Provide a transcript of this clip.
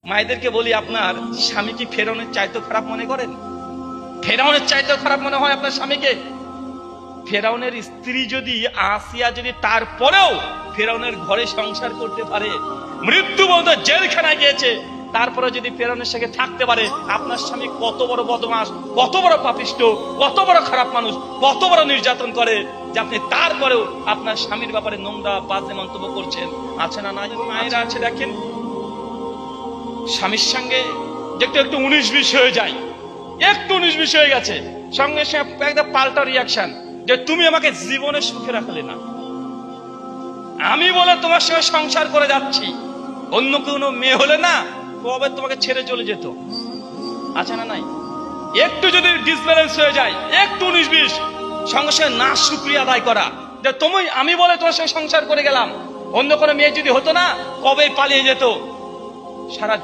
মায়েদেরকে বলি, আপনার স্বামী কি ফেরাউনের চাইতে খারাপ মনে করেন? ফেরাউনের চাইতে খারাপ মনে হয় আপনার স্বামীকে? ফেরাউনের স্ত্রী যদি, আসিয়া যদি তারপরেও ফেরাউনের ঘরে সংসার করতে পারে, মৃত্যু পর্যন্ত জেলখানায় গিয়েছে, তারপরে যদি ফেরাউনের সাথে থাকতে পারে, আপনার স্বামী কত বড় বদমাশ, কত বড় পাপিষ্ট, কত বড় খারাপ মানুষ, কত বড় নির্যাতন করে যে আপনি তারপরেও আপনার স্বামীর ব্যাপারে নোংরা বাজে মন্তব্য করছেন। আছে না? নাই মায়েরা আছে, দেখেন স্বামীর সঙ্গে একটু একটু 19-20 হয়ে যায়, একটু 19-20 হয়ে গেছে, সঙ্গে সঙ্গে একটা পাল্টা রিয়াকশন যে তুমি আমাকে জীবনে সুখে রাখলে না, আমি বলে তোমার সঙ্গে সংসার করে যাচ্ছি, অন্য কোনো মেয়ে হলে না কবে তোমাকে ছেড়ে চলে যেত। আছে না? নাই? একটু যদি ডিসব্যালেন্স হয়ে যায়, একটু 19-20, সঙ্গে সঙ্গে না শুকরিয়া আদায় করা যে তুমি, আমি বলে তোমার সঙ্গে সংসার করে গেলাম, অন্য কোনো মেয়ে যদি হতো না কবে পালিয়ে যেত। সারা